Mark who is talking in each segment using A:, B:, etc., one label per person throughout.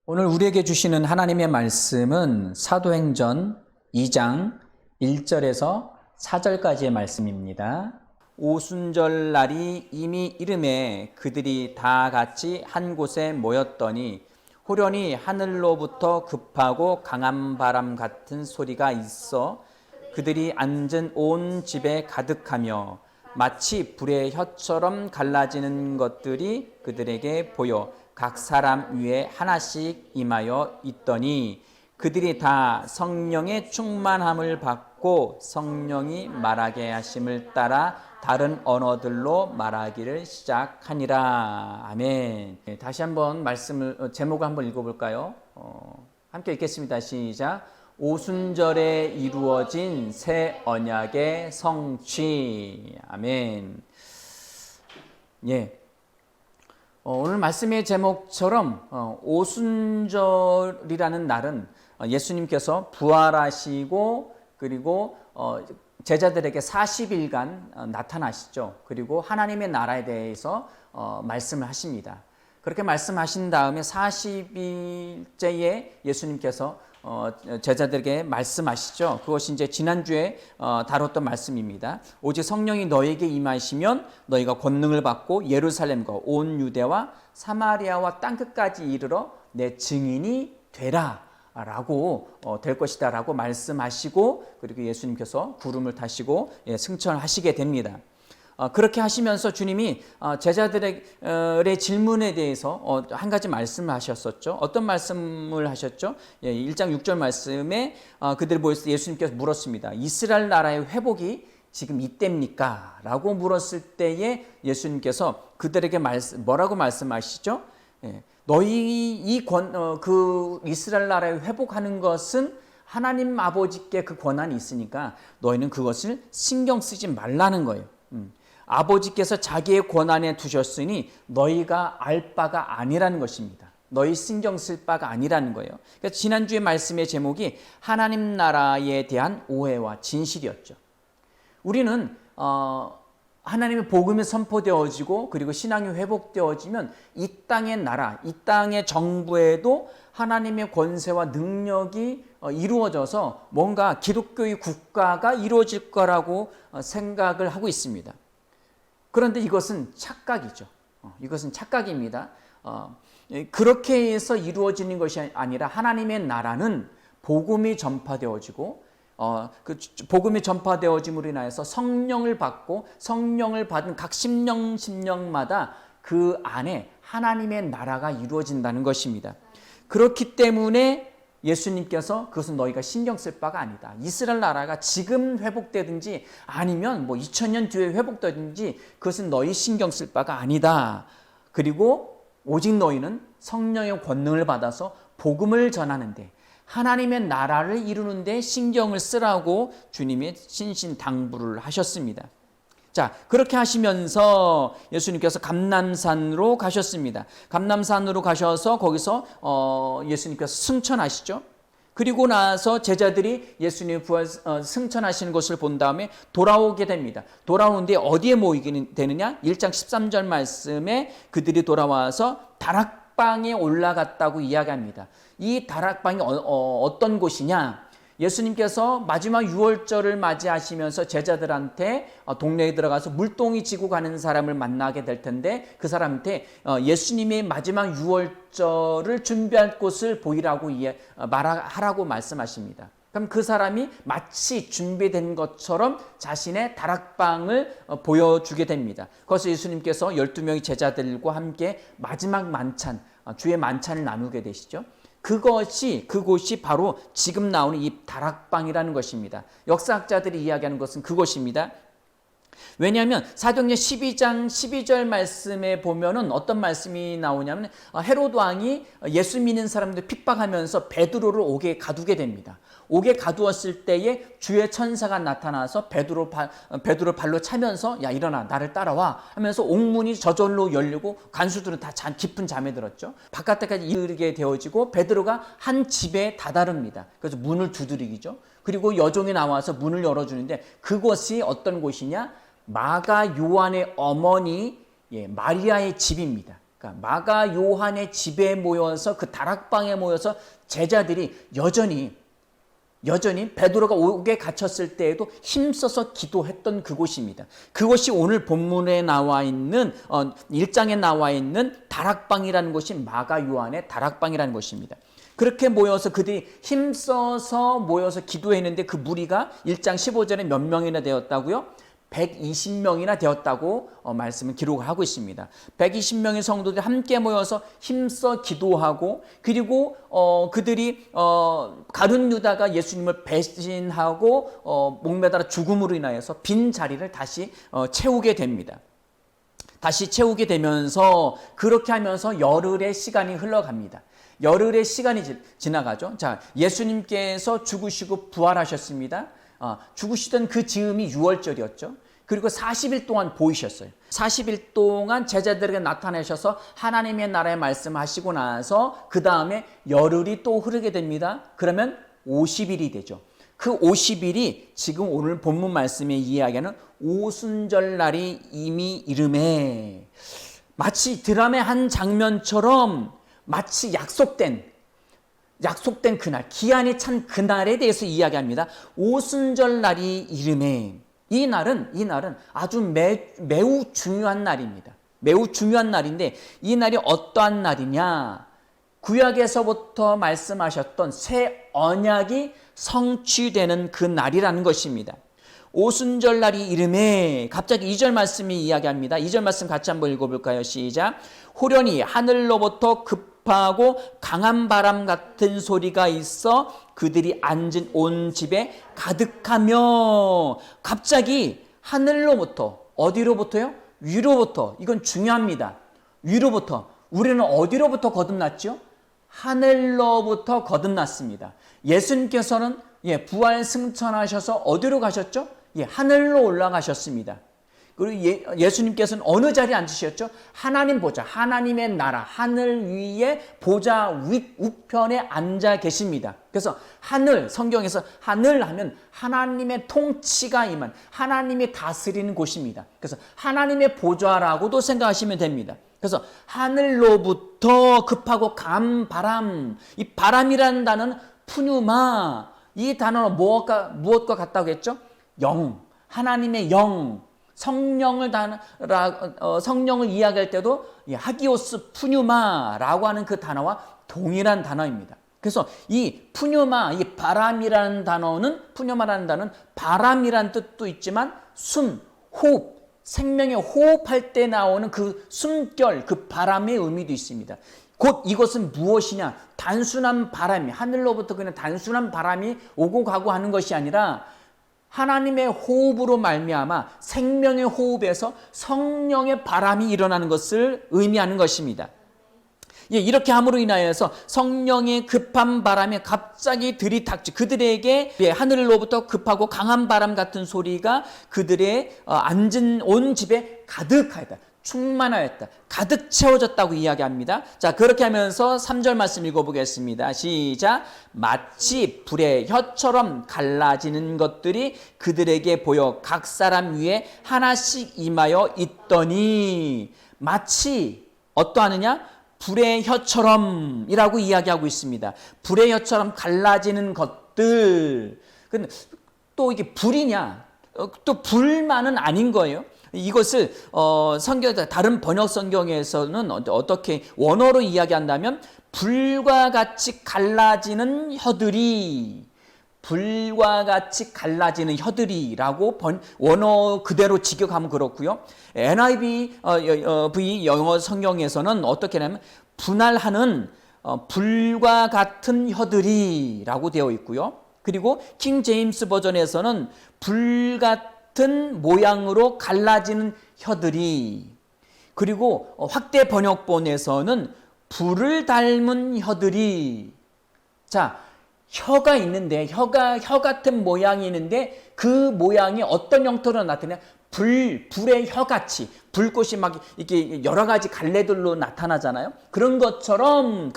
A: 오늘 우리에게 주시는 하나님의 말씀은 사도행전 2장 1절에서 4절까지의 말씀입니다. 오순절 날이 이미 이름에 그들이 다 같이 한 곳에 모였더니 호련히 하늘로부터 급하고 강한 바람 같은 소리가 있어 그들이 앉은 온 집에 가득하며 마치 불의 혀처럼 갈라지는 것들이 그들에게 보여 각 사람 위에 하나씩 임하여 있더니 그들이 다 성령의 충만함을 받고 성령이 말하게 하심을 따라 다른 언어들로 말하기를 시작하니라. 아멘. 다시 한번 제목을 한번 읽어볼까요? 함께 읽겠습니다. 시작. 오순절에 이루어진 새 언약의 성취. 아멘. 예. 오늘 말씀의 제목처럼 오순절이라는 날은 예수님께서 부활하시고 그리고 제자들에게 40일간 나타나시죠. 그리고 하나님의 나라에 대해서 말씀을 하십니다. 그렇게 말씀하신 다음에 40일째에 예수님께서 제자들에게 말씀하시죠. 그것이 이제 지난주에 다뤘던 말씀입니다. 오직 성령이 너에게 임하시면 너희가 권능을 받고 예루살렘과 온 유대와 사마리아와 땅끝까지 이르러 내 증인이 되라 라고 될 것이다 라고 말씀하시고 그리고 예수님께서 구름을 타시고 승천하시게 됩니다. 그렇게 하시면서 주님이 제자들의 질문에 대해서 한 가지 말씀을 하셨었죠. 어떤 말씀을 하셨죠? 1장 6절 말씀에 그들이 모여서 예수님께서 물었습니다. 이스라엘 나라의 회복이 지금 이때입니까? 라고 물었을 때에 예수님께서 그들에게 뭐라고 말씀하시죠? 너희 그 이스라엘 나라에 회복하는 것은 하나님 아버지께 그 권한이 있으니까 너희는 그것을 신경 쓰지 말라는 거예요. 아버지께서 자기의 권한에 두셨으니 너희가 알 바가 아니라는 것입니다. 너희 신경 쓸 바가 아니라는 거예요. 그래서 지난주의 말씀의 제목이 하나님 나라에 대한 오해와 진실이었죠. 우리는 하나님의 복음이 선포되어지고 그리고 신앙이 회복되어지면 이 땅의 나라, 이 땅의 정부에도 하나님의 권세와 능력이 이루어져서 뭔가 기독교의 국가가 이루어질 거라고 생각을 하고 있습니다. 그런데 이것은 착각이죠. 이것은 착각입니다. 그렇게 해서 이루어지는 것이 아니라 하나님의 나라는 복음이 전파되어지고 그 복음이 전파되어짐으로 인하여서 성령을 받고 성령을 받은 각 심령마다 그 안에 하나님의 나라가 이루어진다는 것입니다. 그렇기 때문에 예수님께서 그것은 너희가 신경 쓸 바가 아니다. 이스라엘 나라가 지금 회복되든지 아니면 2000년 뒤에 회복되든지 그것은 너희 신경 쓸 바가 아니다. 그리고 오직 너희는 성령의 권능을 받아서 복음을 전하는데 하나님의 나라를 이루는데 신경을 쓰라고 주님이 신신당부를 하셨습니다. 자, 그렇게 하시면서 예수님께서 감람산으로 가셨습니다. 감람산으로 가셔서 거기서 예수님께서 승천하시죠. 그리고 나서 제자들이 예수님 승천하시는 것을 본 다음에 돌아오게 됩니다. 돌아오는데 어디에 모이게 되느냐? 1장 13절 말씀에 그들이 돌아와서 다락방에 올라갔다고 이야기합니다. 이 다락방이 어떤 곳이냐? 예수님께서 마지막 유월절을 맞이하시면서 제자들한테 동네에 들어가서 물동이 지고 가는 사람을 만나게 될 텐데 그 사람한테 예수님의 마지막 유월절을 준비할 곳을 보이라고 하라고 말씀하십니다. 그럼 그 사람이 마치 준비된 것처럼 자신의 다락방을 보여주게 됩니다. 그래서 예수님께서 12명의 제자들과 함께 마지막 만찬, 주의 만찬을 나누게 되시죠. 그곳이 바로 지금 나오는 이 다락방이라는 것입니다. 역사학자들이 이야기하는 것은 그것입니다. 왜냐하면 사도행전 12장 12절 말씀에 보면은 어떤 말씀이 나오냐면 헤롯 왕이 예수 믿는 사람들 핍박하면서 베드로를 옥에 가두게 됩니다. 옥에 가두었을 때에 주의 천사가 나타나서 베드로 발로 차면서 야 일어나 나를 따라와 하면서 옥문이 저절로 열리고 간수들은 다 깊은 잠에 들었죠. 바깥에까지 이르게 되어지고 베드로가 한 집에 다다릅니다. 그래서 문을 두드리기죠. 그리고 여종이 나와서 문을 열어주는데 그것이 어떤 곳이냐? 마가 요한의 어머니 마리아의 집입니다. 그러니까 마가 요한의 집에 모여서 그 다락방에 모여서 제자들이 여전히 베드로가 옥에 갇혔을 때에도 힘써서 기도했던 그곳입니다. 그곳이 오늘 본문에 나와 있는 1장에 나와 있는 다락방이라는 곳이 마가 요한의 다락방이라는 곳입니다. 그렇게 모여서 그들이 힘써서 모여서 기도했는데 그 무리가 1장 15절에 몇 명이나 되었다고요? 120명이나 되었다고 말씀을 기록하고 있습니다. 120명의 성도들이 함께 모여서 힘써 기도하고, 그리고 그들이 가룟 유다가 예수님을 배신하고 목매달아 죽음으로 인하여서 빈 자리를 다시 채우게 됩니다. 다시 채우게 되면서, 그렇게 하면서 열흘의 시간이 흘러갑니다. 열흘의 시간이 지나가죠. 자, 예수님께서 죽으시고 부활하셨습니다. 죽으시던 그 즈음이 6월절이었죠. 그리고 40일 동안 보이셨어요. 40일 동안 제자들에게 나타나셔서 하나님의 나라의 말씀하시고 나서 그 다음에 열흘이 또 흐르게 됩니다. 그러면 50일이 되죠. 그 50일이 지금 오늘 본문 말씀에 이야기하는 오순절날이 이미 이름에, 마치 드라마의 한 장면처럼 마치 약속된 그날, 기한이 찬 그날에 대해서 이야기합니다. 오순절 날이 이름에, 이 날은 아주 매우 중요한 날입니다. 매우 중요한 날인데, 이 날이 어떠한 날이냐? 구약에서부터 말씀하셨던 새 언약이 성취되는 그 날이라는 것입니다. 오순절 날이 이름에, 갑자기 2절 말씀이 이야기합니다. 2절 말씀 같이 한번 읽어볼까요? 시작. 호련히 하늘로부터 급하고 강한 바람 같은 소리가 있어 그들이 앉은 온 집에 가득하며. 갑자기 하늘로부터, 어디로부터요? 위로부터. 이건 중요합니다. 위로부터. 우리는 어디로부터 거듭났죠? 하늘로부터 거듭났습니다. 예수님께서는 부활 승천하셔서 어디로 가셨죠? 하늘로 올라가셨습니다. 그리고 예수님께서는 어느 자리에 앉으셨죠? 하나님 보좌, 하나님의 나라, 하늘 위에 보좌 우편에 앉아 계십니다. 그래서 하늘, 성경에서 하늘 하면 하나님의 통치가 임한, 하나님이 다스리는 곳입니다. 그래서 하나님의 보좌라고도 생각하시면 됩니다. 그래서 하늘로부터 급하고 강한 바람, 이 바람이라는 단어는 푸뉴마, 이 단어는 무엇과 같다고 했죠? 영, 하나님의 영, 성령을 이야기할 때도 하기오스 푸뉴마라고 하는 그 단어와 동일한 단어입니다. 그래서 이 푸뉴마, 이 바람이라는 단어는, 푸뉴마라는 단어는 바람이라는 뜻도 있지만 숨, 호흡, 생명의 호흡할 때 나오는 그 숨결, 그 바람의 의미도 있습니다. 곧 이것은 무엇이냐? 단순한 바람이, 하늘로부터 그냥 단순한 바람이 오고 가고 하는 것이 아니라 하나님의 호흡으로 말미암아 생명의 호흡에서 성령의 바람이 일어나는 것을 의미하는 것입니다. 이렇게 함으로 인하여서 성령의 급한 바람이 갑자기 들이닥치, 그들에게 하늘로부터 급하고 강한 바람 같은 소리가 그들의 앉은 온 집에 가득하였다, 충만하였다, 가득 채워졌다고 이야기합니다. 자, 그렇게 하면서 3절 말씀 읽어보겠습니다. 시작. 마치 불의 혀처럼 갈라지는 것들이 그들에게 보여 각 사람 위에 하나씩 임하여 있더니. 마치 어떠하느냐? 불의 혀처럼이라고 이야기하고 있습니다. 불의 혀처럼 갈라지는 것들. 근데 또 이게 불이냐? 또 불만은 아닌 거예요. 이것을 다른 번역 성경에서는 어떻게 원어로 이야기한다면 불과 같이 갈라지는 혀들이, 불과 같이 갈라지는 혀들이라고 원어 그대로 직역하면 그렇고요. NIV 영어 성경에서는 어떻게 하냐면 분할하는 불과 같은 혀들이라고 되어 있고요. 그리고 킹 제임스 버전에서는 불 같은 모양으로 갈라지는 혀들이, 그리고 확대 번역본에서는 불을 닮은 혀들이. 자, 혀가 있는데, 혀 같은 모양이 있는데 그 모양이 어떤 형태로 나타나냐? 불의 혀같이, 불꽃이 막 이렇게 여러 가지 갈래들로 나타나잖아요. 그런 것처럼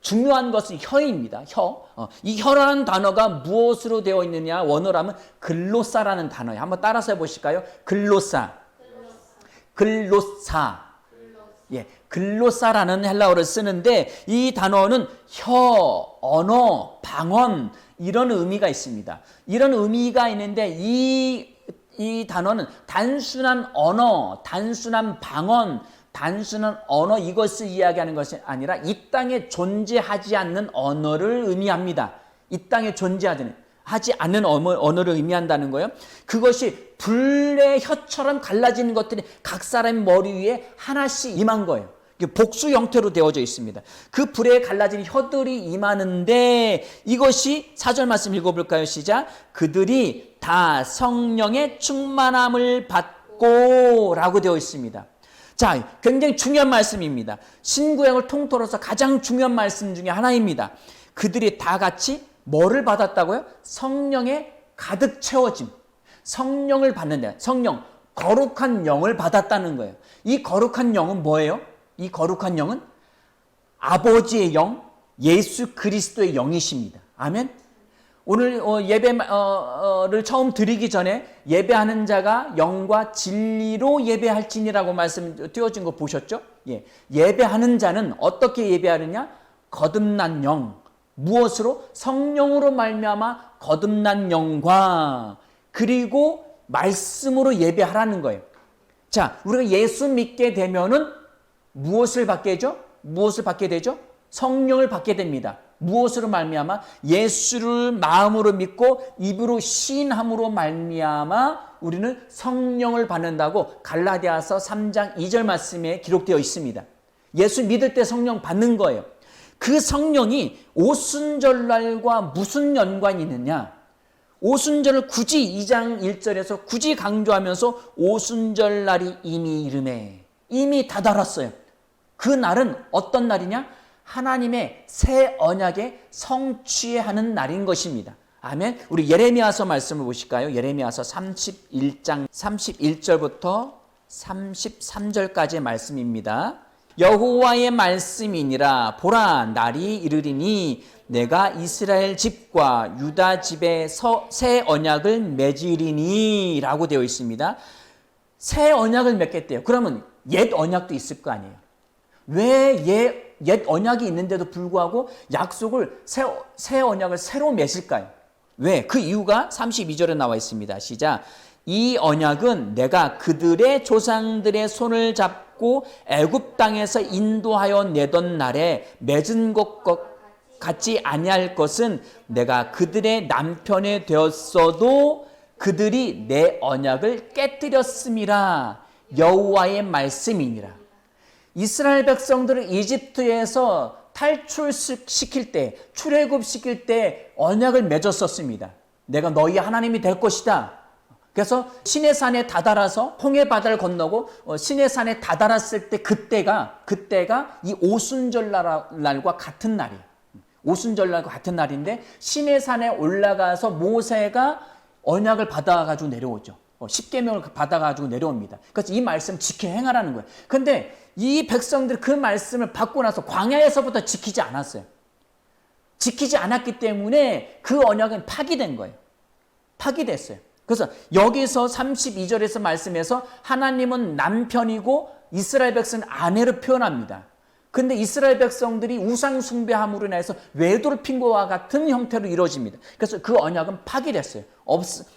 A: 중요한 것은 혀입니다. 혀. 이 혀라는 단어가 무엇으로 되어 있느냐? 원어라면 글로사라는 단어예요. 한번 따라서 해보실까요? 글로사. 예, 글로사라는 헬라어를 쓰는데 이 단어는 혀, 언어, 방언 이런 의미가 있습니다. 이런 의미가 있는데 이 단어는 단순한 언어, 단순한 방언, 단순한 언어 이것을 이야기하는 것이 아니라 이 땅에 존재하지 않는 언어를 의미합니다. 이 땅에 하지 않는 언어를 의미한다는 거예요. 그것이 불의 혀처럼 갈라지는 것들이 각 사람의 머리 위에 하나씩 임한 거예요. 복수 형태로 되어져 있습니다. 그 불에 갈라진 혀들이 임하는데 이것이 4절 말씀 읽어볼까요? 시작. 그들이 다 성령의 충만함을 받고 라고 되어 있습니다. 자, 굉장히 중요한 말씀입니다. 신구약을 통틀어서 가장 중요한 말씀 중에 하나입니다. 그들이 다 같이 뭐를 받았다고요? 성령에 가득 채워짐. 성령을 받는다. 성령, 거룩한 영을 받았다는 거예요. 이 거룩한 영은 뭐예요? 이 거룩한 영은 아버지의 영, 예수 그리스도의 영이십니다. 아멘. 오늘 예배를 처음 드리기 전에 예배하는 자가 영과 진리로 예배할지니라고 말씀 띄워진 거 보셨죠? 예. 예배하는 자는 어떻게 예배하느냐? 거듭난 영, 무엇으로? 성령으로 말미암아 거듭난 영과 그리고 말씀으로 예배하라는 거예요. 자, 우리가 예수 믿게 되면은 무엇을 받게 되죠? 무엇을 받게 되죠? 성령을 받게 됩니다. 무엇으로 말미암아? 예수를 마음으로 믿고 입으로 시인함으로 말미암아 우리는 성령을 받는다고 갈라디아서 3장 2절 말씀에 기록되어 있습니다. 예수 믿을 때 성령 받는 거예요. 그 성령이 오순절날과 무슨 연관이 있느냐? 오순절을 굳이 2장 1절에서 굳이 강조하면서 오순절날이 이미 이르매 이미 다다랐어요. 그 날은 어떤 날이냐? 하나님의 새 언약의 성취하는 날인 것입니다. 아멘. 우리 예레미야서 말씀을 보실까요? 예레미야서 31장 31절부터 33절까지의 말씀입니다. 여호와의 말씀이니라. 보라, 날이 이르리니 내가 이스라엘 집과 유다 집에 새 언약을 맺으리니 라고 되어 있습니다. 새 언약을 맺겠대요. 그러면 옛 언약도 있을 거 아니에요. 왜 옛 언약이 있는데도 불구하고 약속을 새 언약을 새로 맺을까요? 왜? 그 이유가 32절에 나와 있습니다. 시작. 이 언약은 내가 그들의 조상들의 손을 잡고 애굽 땅에서 인도하여 내던 날에 맺은 것 같지 아니할 것은 내가 그들의 남편이 되었어도 그들이 내 언약을 깨뜨렸음이라. 여호와의 말씀이니라. 이스라엘 백성들을 이집트에서 탈출시킬 때, 출애굽시킬 때 언약을 맺었었습니다. 내가 너희 하나님이 될 것이다. 그래서 시내산에 다다라서 홍해 바다를 건너고 시내산에 다다랐을 때 그때가 이 오순절날과 같은 날이에요. 오순절날과 같은 날인데 시내산에 올라가서 모세가 언약을 받아가지고 내려오죠. 십계명을 받아가지고 내려옵니다. 그래서 이 말씀 지켜 행하라는 거예요. 근데 이 백성들이 그 말씀을 받고 나서 광야에서부터 지키지 않았어요. 지키지 않았기 때문에 그 언약은 파기된 거예요. 파기됐어요. 그래서 여기서 32절에서 말씀해서 하나님은 남편이고 이스라엘 백성은 아내로 표현합니다. 근데 이스라엘 백성들이 우상 숭배함으로 인해서 외도를 핀 것과 같은 형태로 이루어집니다. 그래서 그 언약은 파기됐어요.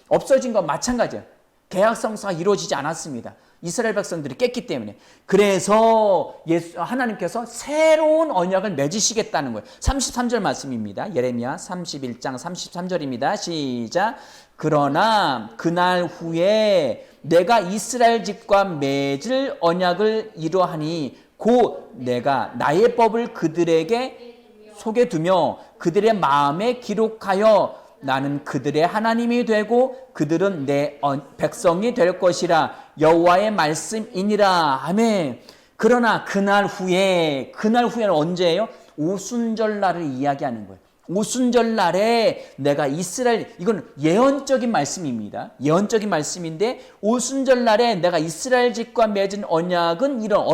A: 없어진 건 마찬가지예요. 계약 성사가 이루어지지 않았습니다. 이스라엘 백성들이 깼기 때문에. 그래서 하나님께서 새로운 언약을 맺으시겠다는 거예요. 33절 말씀입니다. 예레미야 31장 33절입니다. 시작. 그러나 그날 후에 내가 이스라엘 집과 맺을 언약을 이루하니 곧 내가 나의 법을 그들에게 속에 두며 그들의 마음에 기록하여 나는 그들의 하나님이 되고 그들은 내 백성이 될 것이라. 여호와의 말씀이니라. 아멘. 그러나 그날 후에는 언제예요? 오순절날을 이야기하는 거예요. 오순절날에 내가 이건 예언적인 말씀입니다. 예언적인 말씀인데 오순절날에 내가 이스라엘 집과 맺은 언약은 이런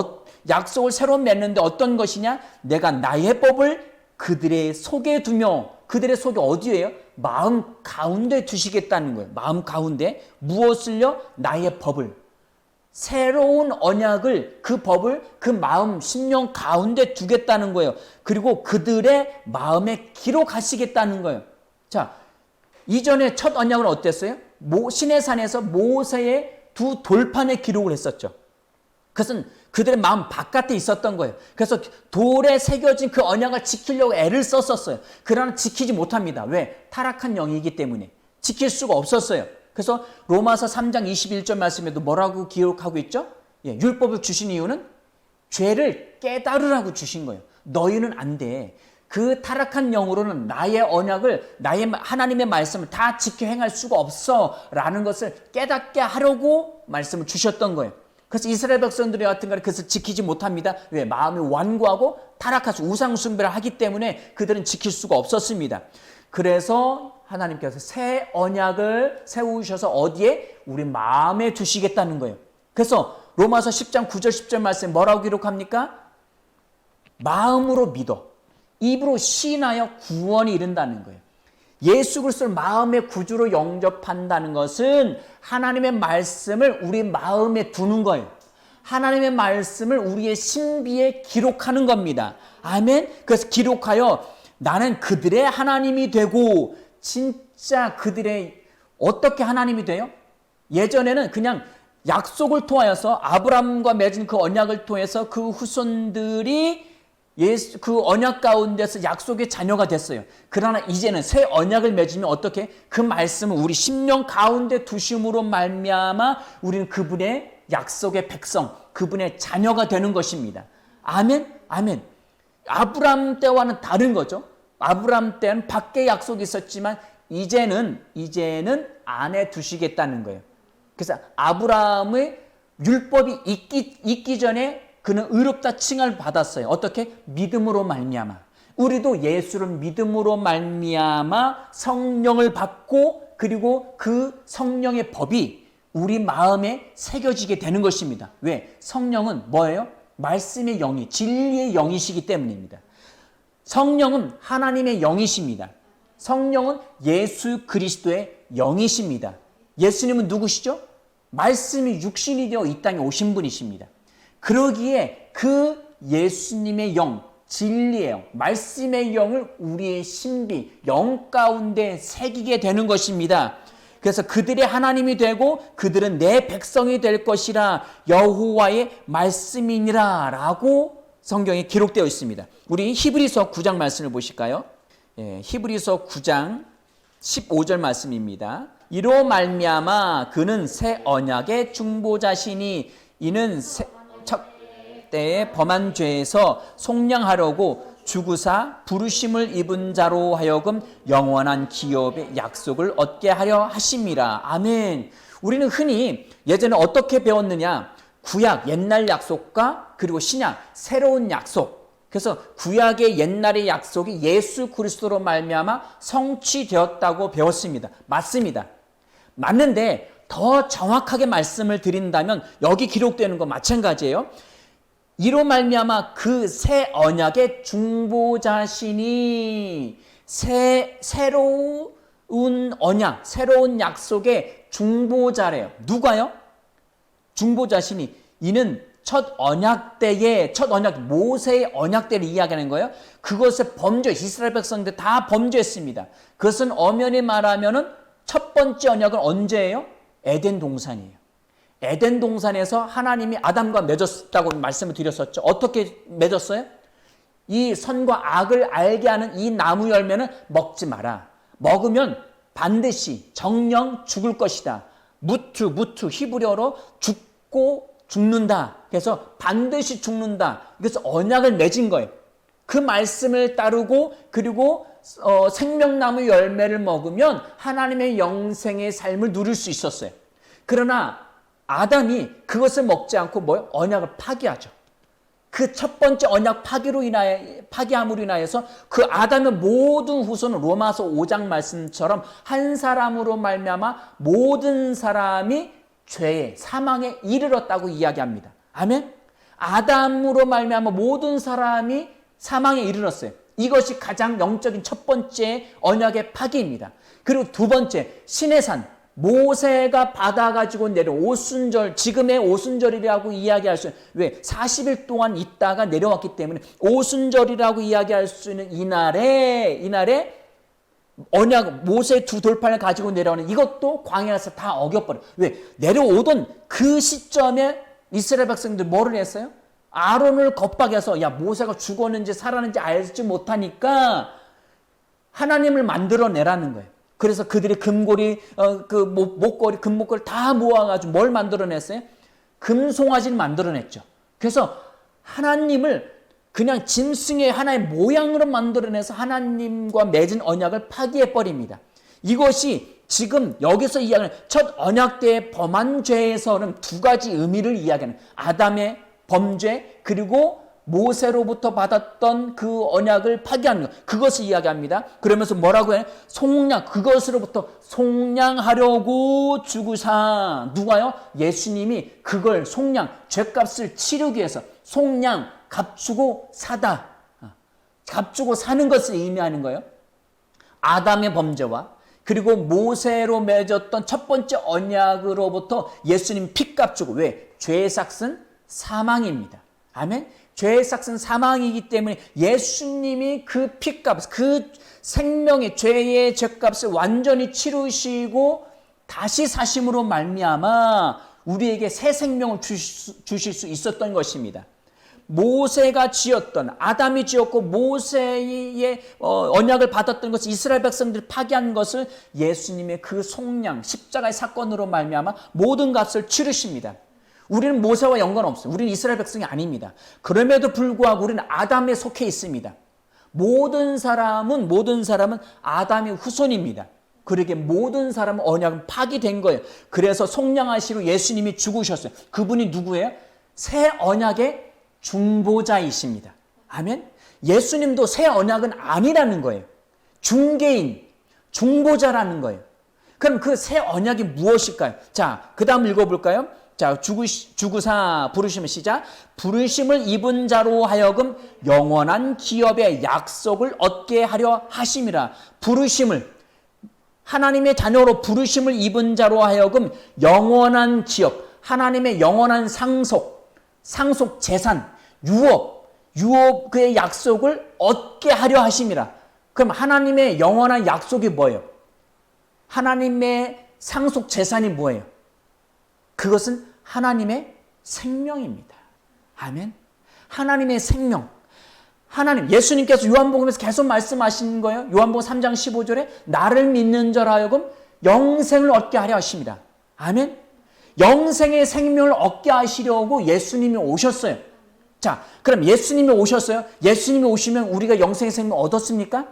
A: 약속을 새로 맺는데 어떤 것이냐? 내가 나의 법을 그들의 속에 두며, 그들의 속에 어디예요? 마음 가운데 두시겠다는 거예요. 마음 가운데 무엇을요? 나의 법을. 새로운 언약을, 그 법을 그 마음, 심령 가운데 두겠다는 거예요. 그리고 그들의 마음에 기록하시겠다는 거예요. 자, 이전에 첫 언약은 어땠어요? 시내산에서 모세의 두 돌판에 기록을 했었죠. 그것은 그들의 마음 바깥에 있었던 거예요. 그래서 돌에 새겨진 그 언약을 지키려고 애를 썼었어요. 그러나 지키지 못합니다. 왜? 타락한 영이기 때문에 지킬 수가 없었어요. 그래서 로마서 3장 21절 말씀에도 뭐라고 기록하고 있죠? 율법을 주신 이유는 죄를 깨달으라고 주신 거예요. 너희는 안 돼. 그 타락한 영으로는 나의 언약을, 나의 하나님의 말씀을 다 지켜 행할 수가 없어 라는 것을 깨닫게 하려고 말씀을 주셨던 거예요. 그래서 이스라엘 백성들이 같은 간에 그것을 지키지 못합니다. 왜? 마음이 완고하고 타락하고 우상 숭배를 하기 때문에 그들은 지킬 수가 없었습니다. 그래서 하나님께서 새 언약을 세우셔서 어디에? 우리 마음에 두시겠다는 거예요. 그래서 로마서 10장 9절 10절 말씀 뭐라고 기록합니까? 마음으로 믿어 입으로 시인하여 구원이 이른다는 거예요. 예수 그리스도를 마음의 구주로 영접한다는 것은 하나님의 말씀을 우리 마음에 두는 거예요. 하나님의 말씀을 우리의 신비에 기록하는 겁니다. 아멘. 그래서 기록하여 나는 그들의 하나님이 되고, 진짜 그들의 어떻게 하나님이 돼요? 예전에는 그냥 약속을 통하여서 아브라함과 맺은 그 언약을 통해서 그 후손들이 그 언약 가운데서 약속의 자녀가 됐어요. 그러나 이제는 새 언약을 맺으면 어떻게? 그 말씀을 우리 심령 가운데 두심으로 말미암아 우리는 그분의 약속의 백성, 그분의 자녀가 되는 것입니다. 아멘? 아멘. 아브라함 때와는 다른 거죠. 아브라함 때는 밖에 약속이 있었지만 이제는 안에 두시겠다는 거예요. 그래서 아브라함의 율법이 있기 전에 그는 의롭다 칭을 받았어요. 어떻게? 믿음으로 말미암아. 우리도 예수를 믿음으로 말미암아 성령을 받고, 그리고 그 성령의 법이 우리 마음에 새겨지게 되는 것입니다. 왜? 성령은 뭐예요? 말씀의 영이, 진리의 영이시기 때문입니다. 성령은 하나님의 영이십니다. 성령은 예수 그리스도의 영이십니다. 예수님은 누구시죠? 말씀이 육신이 되어 이 땅에 오신 분이십니다. 그러기에 그 예수님의 영, 진리의 영, 말씀의 영을 우리의 신비, 영 가운데 새기게 되는 것입니다. 그래서 그들의 하나님이 되고 그들은 내 백성이 될 것이라 여호와의 말씀이니라 라고 성경에 기록되어 있습니다. 우리 히브리서 9장 말씀을 보실까요? 히브리서 9장 15절 말씀입니다. 이로 말미암아 그는 새 언약의 중보자시니 이는 첫 때에 범한 죄에서 속량하려고 죽으사 부르심을 입은 자로 하여금 영원한 기업의 약속을 얻게 하려 하심이라. 아멘. 우리는 흔히 예전에 어떻게 배웠느냐? 구약 옛날 약속과 그리고 신약 새로운 약속. 그래서 구약의 옛날의 약속이 예수 그리스도로 말미암아 성취되었다고 배웠습니다. 맞습니다. 맞는데 더 정확하게 말씀을 드린다면 여기 기록되는 거 마찬가지예요. 이로 말미암아 그 새 언약의 중보자시니 새로운 언약, 새로운 약속의 중보자래요. 누가요? 중보자시니 이는 첫 언약 때에 모세의 언약 때를 이야기하는 거예요. 그것을 이스라엘 백성들 다 범죄했습니다. 그것은 엄연히 말하면은 첫 번째 언약은 언제예요? 에덴 동산이에요. 에덴 동산에서 하나님이 아담과 맺었다고 말씀을 드렸었죠. 어떻게 맺었어요? 이 선과 악을 알게 하는 이 나무 열매는 먹지 마라. 먹으면 반드시 정령 죽을 것이다. 무투 히브리어로 죽는다. 그래서 반드시 죽는다. 그래서 언약을 맺은 거예요. 그 말씀을 따르고 그리고 생명나무 열매를 먹으면 하나님의 영생의 삶을 누릴 수 있었어요. 그러나 아담이 그것을 먹지 않고 언약을 파기하죠. 그 첫 번째 언약 파기함으로 인하여서 그 아담의 모든 후손은 로마서 5장 말씀처럼 한 사람으로 말미암아 모든 사람이 죄에 사망에 이르렀다고 이야기합니다. 아멘. 아담으로 말미암아 모든 사람이 사망에 이르렀어요. 이것이 가장 영적인 첫 번째 언약의 파기입니다. 그리고 두 번째, 시내산 모세가 받아가지고 내려온 오순절, 지금의 오순절이라고 이야기할 수 있는, 왜? 40일 동안 있다가 내려왔기 때문에 오순절이라고 이야기할 수 있는 이날에 언약, 모세의 두 돌판을 가지고 내려오는 이것도 광야에서 다 어겨버려. 왜? 내려오던 그 시점에 이스라엘 백성들 뭐를 했어요? 아론을 겁박해서, 야, 모세가 죽었는지 살았는지 알지 못하니까 하나님을 만들어내라는 거예요. 그래서 그들이 금고리, 목걸이, 금목걸이 다 모아가지고 뭘 만들어냈어요? 금송아지를 만들어냈죠. 그래서 하나님을 그냥 짐승의 하나의 모양으로 만들어내서 하나님과 맺은 언약을 파기해버립니다. 이것이 지금 여기서 이야기하는 첫 언약 때의 범한 죄에서는 두 가지 의미를 이야기하는, 아담의 범죄 그리고 모세로부터 받았던 그 언약을 파기하는 것, 그것을 이야기합니다. 그러면서 뭐라고 해요? 그것으로부터 속량하려고 죽으사. 누가요? 예수님이 그걸 죄값을 치르기 위해서 값주고 사다. 값주고 사는 것을 의미하는 거예요. 아담의 범죄와 그리고 모세로 맺었던 첫 번째 언약으로부터 예수님 피값 주고, 왜? 죄의 삭은 사망입니다. 아멘. 죄의 삭은 사망이기 때문에 예수님이 그 피값, 그 생명의 죄의 죄값을 완전히 치르시고 다시 사심으로 말미암아 우리에게 새 생명을 주실 수 있었던 것입니다. 모세가 지었던, 아담이 지었고 모세의 언약을 받았던 것을 이스라엘 백성들이 파기한 것을 예수님의 그 십자가의 사건으로 말미암아 모든 값을 치르십니다. 우리는 모세와 연관없어요. 우리는 이스라엘 백성이 아닙니다. 그럼에도 불구하고 우리는 아담에 속해 있습니다. 모든 사람은 아담의 후손입니다. 그러기에 모든 사람은 언약은 파기된 거예요. 그래서 속량하시러 예수님이 죽으셨어요. 그분이 누구예요? 새 언약의 중보자이십니다. 아멘. 예수님도 새 언약은 아니라는 거예요. 중개인, 중보자라는 거예요. 그럼 그 새 언약이 무엇일까요? 자, 그 다음 읽어볼까요? 자, 죽으사 부르심을 시작. 부르심을 입은 자로 하여금 영원한 기업의 약속을 얻게 하려 하심이라. 부르심을, 하나님의 자녀로 부르심을 입은 자로 하여금 영원한 기업, 하나님의 영원한 상속 재산, 유업의 약속을 얻게 하려 하심이라. 그럼 하나님의 영원한 약속이 뭐예요? 하나님의 상속 재산이 뭐예요? 그것은 하나님의 생명입니다. 아멘. 하나님의 생명. 예수님께서 요한복음에서 계속 말씀하시는 거예요. 요한복음 3장 15절에 나를 믿는 자로 하여금 영생을 얻게 하려 하십니다. 아멘. 영생의 생명을 얻게 하시려고 예수님이 오셨어요. 자, 그럼 예수님이 오셨어요? 예수님이 오시면 우리가 영생의 생명을 얻었습니까?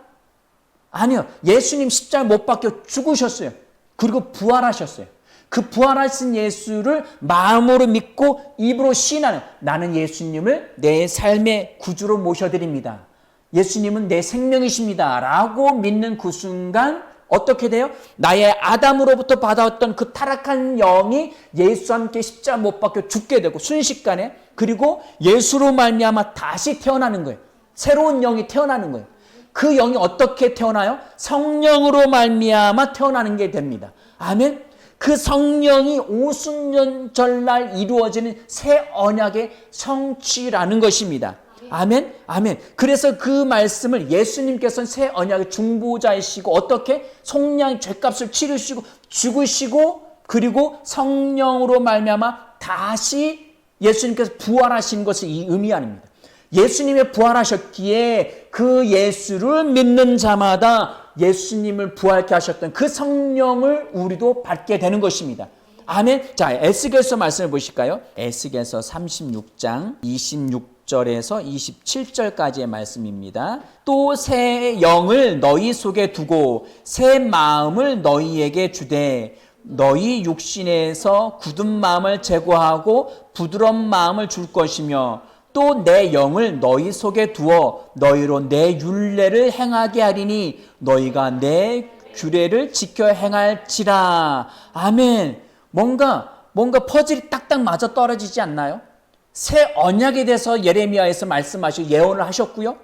A: 아니요. 예수님 십자가에 못 박혀 죽으셨어요. 그리고 부활하셨어요. 그 부활하신 예수를 마음으로 믿고 입으로 시인하는, 나는 예수님을 내 삶의 구주로 모셔드립니다. 예수님은 내 생명이십니다. 라고 믿는 그 순간 어떻게 돼요? 나의 아담으로부터 받아왔던 그 타락한 영이 예수와 함께 십자가 못 박혀 죽게 되고 순식간에, 그리고 예수로 말미암아 다시 태어나는 거예요. 새로운 영이 태어나는 거예요. 그 영이 어떻게 태어나요? 성령으로 말미암아 태어나는 게 됩니다. 아멘. 그 성령이 오순절날 이루어지는 새 언약의 성취라는 것입니다. 아멘, 아멘. 그래서 그 말씀을 예수님께서는 새 언약의 중보자이시고 어떻게 속량 죄값을 치르시고 죽으시고 그리고 성령으로 말미암아 다시 예수님께서 부활하신 것을 의미합니다. 예수님이 부활하셨기에 그 예수를 믿는 자마다 예수님을 부활케 하셨던 그 성령을 우리도 받게 되는 것입니다. 아멘. 자, 에스겔서 말씀을 보실까요? 에스겔서 36장 26절에서 27절까지의 말씀입니다. 또 새 영을 너희 속에 두고 새 마음을 너희에게 주되 너희 육신에서 굳은 마음을 제거하고 부드러운 마음을 줄 것이며 또 내 영을 너희 속에 두어 너희로 내 율례를 행하게 하리니 너희가 내 규례를 지켜 행할지라. 아멘. 뭔가 퍼즐이 딱딱 맞아 떨어지지 않나요? 새 언약에 대해서 예레미야에서 말씀하시고 예언을 하셨고요.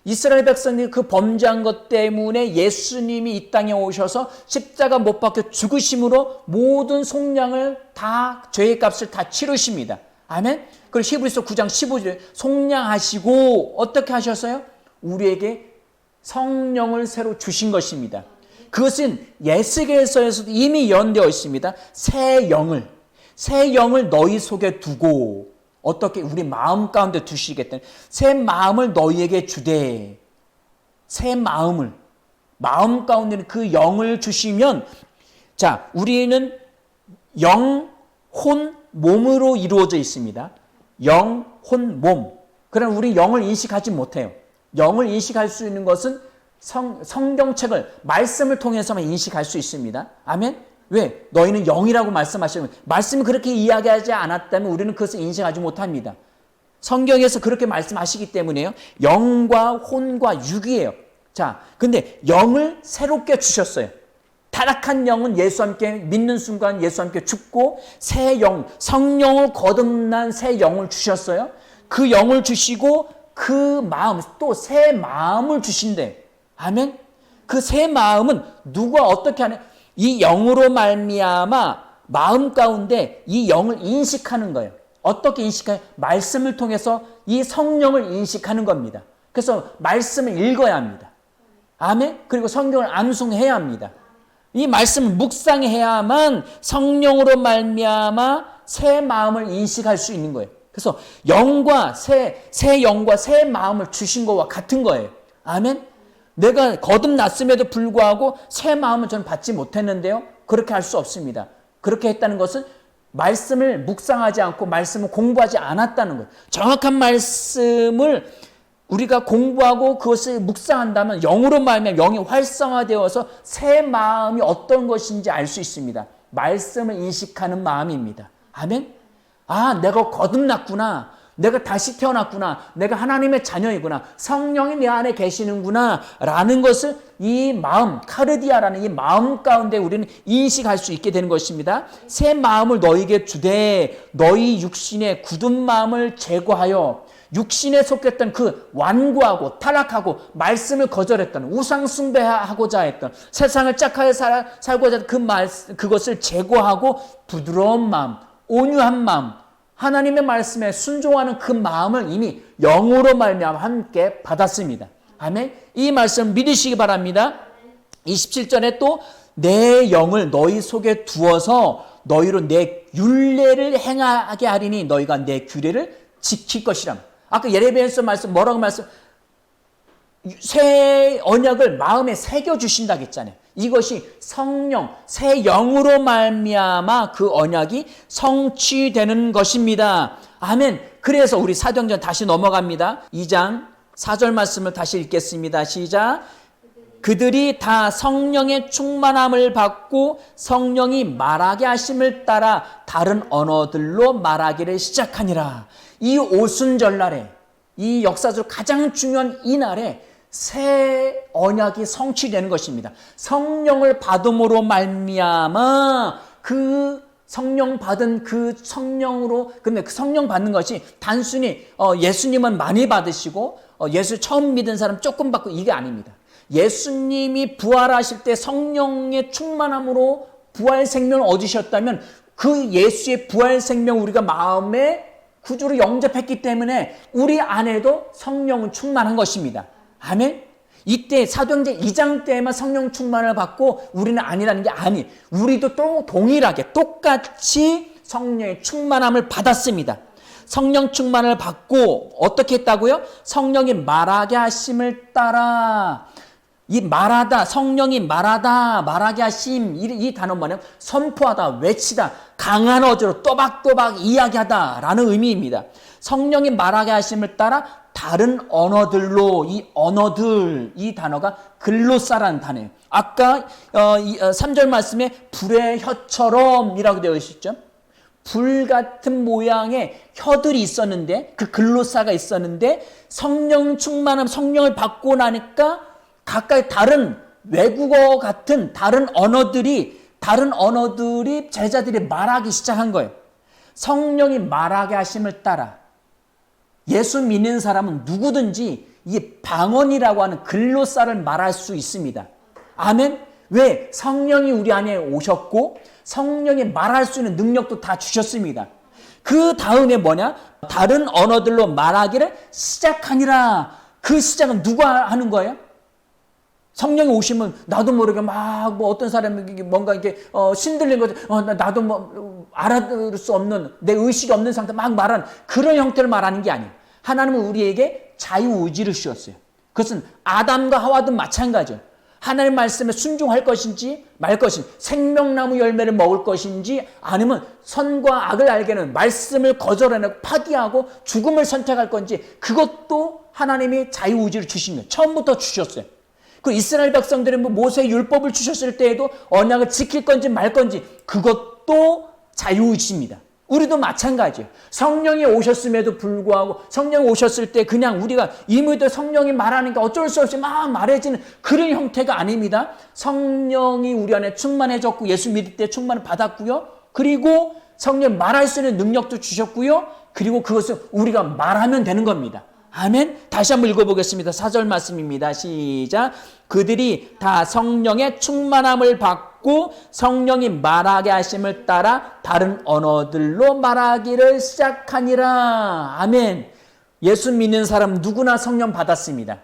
A: 이스라엘 백성들이 그 범죄한 것 때문에 예수님이 이 땅에 오셔서 십자가 못 박혀 죽으심으로 모든 속량을 다, 죄의 값을 다 치르십니다. 아멘? 그리고 히브리서 9장 15절에 속량하시고 어떻게 하셨어요? 우리에게 성령을 새로 주신 것입니다. 그것은 예수께서도 이미 연되어 있습니다. 새 영을 너희 속에 두고 어떻게 우리 마음 가운데 두시겠다는 새 마음을 너희에게 주되, 새 마음 가운데 그 영을 주시면, 자, 우리는 영, 혼, 몸으로 이루어져 있습니다. 영, 혼, 몸. 그러나 우리 영을 인식하지 못해요. 영을 인식할 수 있는 것은 성경책을, 말씀을 통해서만 인식할 수 있습니다. 아멘? 왜? 너희는 영이라고 말씀하시는 거예요. 말씀이 그렇게 이야기하지 않았다면 우리는 그것을 인식하지 못합니다. 성경에서 그렇게 말씀하시기 때문에요. 영과 혼과 육이에요. 자, 근데 영을 새롭게 주셨어요. 타락한 영은 예수와 함께 믿는 순간 예수와 함께 죽고 새 영, 성령을 거듭난 새 영을 주셨어요. 그 영을 주시고 그 마음, 또 새 마음을 주신대. 아멘? 그 새 마음은 누가 어떻게 하냐? 이 영으로 말미암아 마음 가운데 이 영을 인식하는 거예요. 어떻게 인식해요? 말씀을 통해서 이 성령을 인식하는 겁니다. 그래서 말씀을 읽어야 합니다. 아멘? 그리고 성경을 암송해야 합니다. 이 말씀을 묵상해야만 성령으로 말미암아 새 마음을 인식할 수 있는 거예요. 그래서 영과 새 영과 새 마음을 주신 것과 같은 거예요. 아멘? 내가 거듭났음에도 불구하고 새 마음을 저는 받지 못했는데요. 그렇게 할 수 없습니다. 그렇게 했다는 것은 말씀을 묵상하지 않고 말씀을 공부하지 않았다는 거예요. 정확한 말씀을 우리가 공부하고 그것을 묵상한다면 영으로 말하면 영이 활성화되어서 새 마음이 어떤 것인지 알 수 있습니다. 말씀을 인식하는 마음입니다. 아멘? 아, 내가 거듭났구나. 내가 다시 태어났구나. 내가 하나님의 자녀이구나. 성령이 내 안에 계시는구나. 라는 것을 이 마음, 카르디아라는 이 마음 가운데 우리는 인식할 수 있게 되는 것입니다. 새 마음을 너희에게 주되 너희 육신의 굳은 마음을 제거하여 육신에 속했던 그 완고하고 타락하고 말씀을 거절했던 우상 숭배하고자 했던 세상을 짝하게 살고자 했던 그것을 제거하고 부드러운 마음, 온유한 마음, 하나님의 말씀에 순종하는 그 마음을 이미 영으로 말미암아 함께 받았습니다. 아멘. 이 말씀 믿으시기 바랍니다. 27절에 또 내 영을 너희 속에 두어서 너희로 내 율례를 행하게 하리니 너희가 내 규례를 지킬 것이라. 아까 예레미야서 말씀 뭐라고 말씀? 새 언약을 마음에 새겨 주신다고 했잖아요. 이것이 성령, 새 영으로 말미암아 그 언약이 성취되는 것입니다. 아멘. 그래서 우리 사도행전 다시 넘어갑니다. 2장 4절 말씀을 다시 읽겠습니다. 시작. 그들이 다 성령의 충만함을 받고 성령이 말하게 하심을 따라 다른 언어들로 말하기를 시작하니라. 이 오순절날에, 이 역사적으로 가장 중요한 이 날에 새 언약이 성취되는 것입니다. 성령을 받음으로 말미암아 그 성령 받은 그 성령으로, 근데 그 성령 받는 것이 단순히 예수님은 많이 받으시고 예수 처음 믿은 사람 조금 받고 이게 아닙니다. 예수님이 부활하실 때 성령의 충만함으로 부활 생명을 얻으셨다면 그 예수의 부활 생명 우리가 마음에 구주로 영접했기 때문에 우리 안에도 성령은 충만한 것입니다. 아멘. 이때 사도행전 2장 때만 성령 충만을 받고 우리는 아니라는 게 아니. 우리도 또 동일하게 똑같이 성령의 충만함을 받았습니다. 성령 충만을 받고 어떻게 했다고요? 성령이 말하게 하심을 따라. 이 말하다, 성령이 말하다, 말하게 하심, 이 단어 뭐냐면 선포하다, 외치다, 강한 어조로 또박또박 이야기하다 라는 의미입니다. 성령이 말하게 하심을 따라 다른 언어들로, 이 언어들, 이 단어가 글로사라는 단어예요. 아까 3절 말씀에 불의 혀처럼 이라고 되어 있었죠. 불 같은 모양의 혀들이 있었는데, 그 글로사가 있었는데 성령 충만함, 성령을 받고 나니까 각각 다른 외국어 같은 다른 언어들이 제자들이 말하기 시작한 거예요. 성령이 말하게 하심을 따라 예수 믿는 사람은 누구든지 이 방언이라고 하는 글로사를 말할 수 있습니다. 아멘. 왜? 성령이 우리 안에 오셨고 성령이 말할 수 있는 능력도 다 주셨습니다. 그 다음에 뭐냐? 다른 언어들로 말하기를 시작하니라. 그 시작은 누가 하는 거예요? 성령이 오시면 나도 모르게 막 뭐 어떤 사람이 뭔가 이렇게 신들린 거지. 나도 뭐 알아들을 수 없는 내 의식이 없는 상태 막 말하는 그런 형태를 말하는 게 아니에요. 하나님은 우리에게 자유의지를 주셨어요. 그것은 아담과 하와도 마찬가지예요. 하나님 말씀에 순종할 것인지 말 것인지 생명나무 열매를 먹을 것인지 아니면 선과 악을 알게는 말씀을 거절하고 파기하고 죽음을 선택할 건지 그것도 하나님이 자유의지를 주신 거예요. 처음부터 주셨어요. 그 이스라엘 백성들이 뭐 모세의 율법을 주셨을 때에도 언약을 지킬 건지 말 건지 그것도 자유의지입니다. 우리도 마찬가지예요. 성령이 오셨음에도 불구하고 성령이 오셨을 때 그냥 우리가 이무도 성령이 말하니까 어쩔 수 없이 막 말해지는 그런 형태가 아닙니다. 성령이 우리 안에 충만해졌고 예수 믿을 때 충만을 받았고요. 그리고 성령 말할 수 있는 능력도 주셨고요. 그리고 그것을 우리가 말하면 되는 겁니다. 아멘. 다시 한번 읽어보겠습니다. 4절 말씀입니다. 시작. 그들이 다 성령의 충만함을 받고 성령이 말하게 하심을 따라 다른 언어들로 말하기를 시작하니라. 아멘. 예수 믿는 사람 누구나 성령 받았습니다.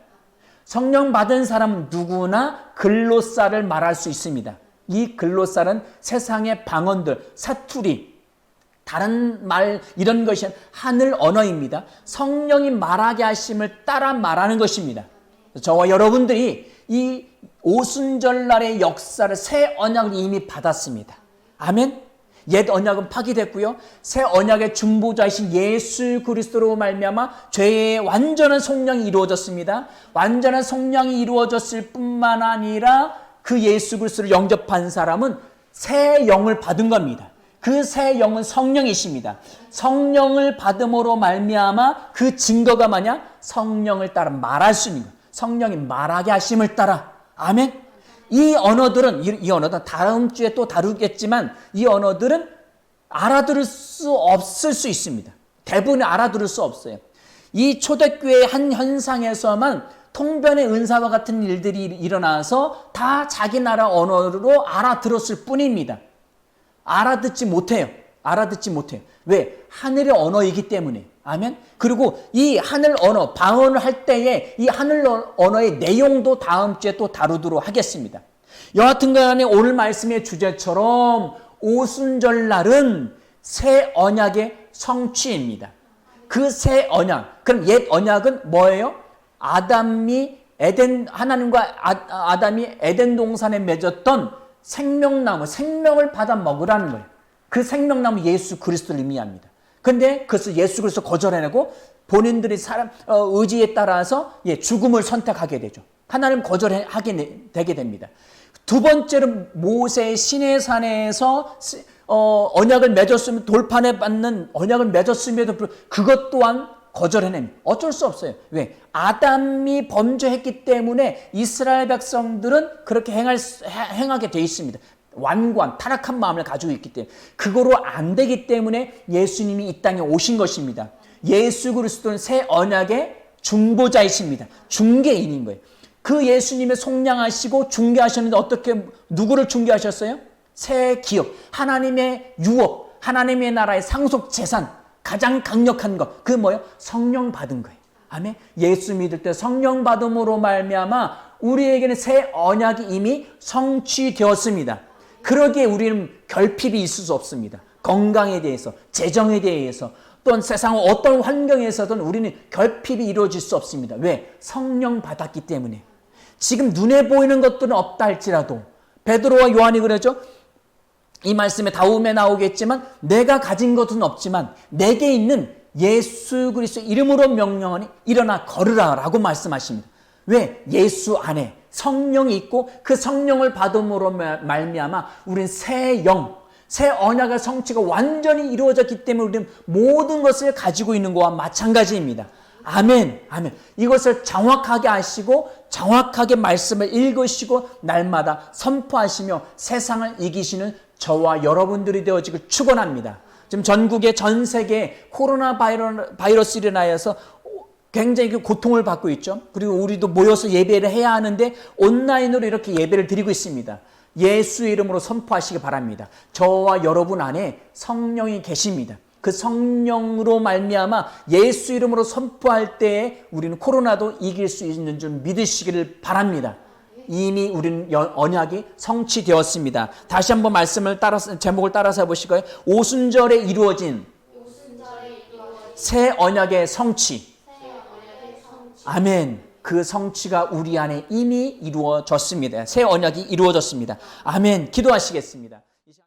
A: 성령 받은 사람 누구나 글로사를 말할 수 있습니다. 이 글로사는 세상의 방언들, 사투리, 다른 말 이런 것이 하늘 언어입니다. 성령이 말하게 하심을 따라 말하는 것입니다. 저와 여러분들이 이 오순절날의 역사를 새 언약을 이미 받았습니다. 아멘. 옛 언약은 파기됐고요. 새 언약의 중보자이신 예수 그리스도로 말미암아 죄의 완전한 속량이 이루어졌습니다. 완전한 속량이 이루어졌을 뿐만 아니라 그 예수 그리스도를 영접한 사람은 새 영을 받은 겁니다. 그 새 영은 성령이십니다. 성령을 받음으로 말미암아 그 증거가 뭐냐? 성령을 따라 말할 수 있는 것. 성령이 말하게 하심을 따라. 아멘. 이 언어들은 다음 주에 또 다루겠지만 이 언어들은 알아들을 수 없을 수 있습니다. 대부분 알아들을 수 없어요. 이 초대교회의 한 현상에서만 통변의 은사와 같은 일들이 일어나서 다 자기 나라 언어로 알아들었을 뿐입니다. 알아듣지 못해요. 왜? 하늘의 언어이기 때문에. 아멘. 그리고 이 하늘 언어, 방언을 할 때에 이 하늘 언어의 내용도 다음 주에 또 다루도록 하겠습니다. 여하튼 간에 오늘 말씀의 주제처럼 오순절날은 새 언약의 성취입니다. 그 새 언약. 그럼 옛 언약은 뭐예요? 하나님과 아담이 에덴 동산에 맺었던 생명나무, 생명을 받아 먹으라는 거예요. 그 생명나무 예수 그리스도를 의미합니다. 근데 그것을 예수 그리스도 거절해내고 본인들의 의지에 따라서 죽음을 선택하게 되죠. 하나님 거절하게 되게 됩니다. 두 번째로 모세의 시내산에서 언약을 맺었으면 돌판에 받는 언약을 맺었음에도 불구하고 그것 또한 거절해냅니다. 어쩔 수 없어요. 왜? 아담이 범죄했기 때문에 이스라엘 백성들은 그렇게 행하게 돼 있습니다. 완고한 타락한 마음을 가지고 있기 때문에 그거로 안 되기 때문에 예수님이 이 땅에 오신 것입니다. 예수 그리스도는 새 언약의 중보자이십니다. 중개인인 거예요. 그 예수님의 속량하시고 중개하셨는데 어떻게 누구를 중개하셨어요? 새 기업, 하나님의 유업, 하나님의 나라의 상속 재산 가장 강력한 것, 그 뭐예요? 성령 받은 거예요. 아멘. 예수 믿을 때 성령 받음으로 말미암아 우리에게는 새 언약이 이미 성취되었습니다. 그러기에 우리는 결핍이 있을 수 없습니다. 건강에 대해서, 재정에 대해서, 또는 세상 어떤 환경에서든 우리는 결핍이 이루어질 수 없습니다. 왜? 성령 받았기 때문에. 지금 눈에 보이는 것들은 없다 할지라도 베드로와 요한이 그러죠. 이 말씀에 다음에 나오겠지만 내가 가진 것은 없지만 내게 있는 예수 그리스도 이름으로 명령하니 일어나 걸으라 라고 말씀하십니다. 왜? 예수 안에 성령이 있고 그 성령을 받음으로 말미암아 우리는 새 영, 새 언약의 성취가 완전히 이루어졌기 때문에 우리는 모든 것을 가지고 있는 것과 마찬가지입니다. 아멘, 아멘. 이것을 정확하게 아시고 정확하게 말씀을 읽으시고 날마다 선포하시며 세상을 이기시는 저와 여러분들이 되어지길 축원합니다. 지금 전국에 전 세계에 코로나 바이러스로 인하여서 굉장히 고통을 받고 있죠. 그리고 우리도 모여서 예배를 해야 하는데 온라인으로 이렇게 예배를 드리고 있습니다. 예수의 이름으로 선포하시기 바랍니다. 저와 여러분 안에 성령이 계십니다. 그 성령으로 말미암아 예수 이름으로 선포할 때에 우리는 코로나도 이길 수 있는 줄 믿으시기를 바랍니다. 이미 우리는 언약이 성취되었습니다. 다시 한번 말씀을 따라서 제목을 따라서 해보시고요. 오순절에 이루어진 새 언약의 성취. 아멘. 그 성취가 우리 안에 이미 이루어졌습니다. 새 언약이 이루어졌습니다. 아멘. 기도하시겠습니다.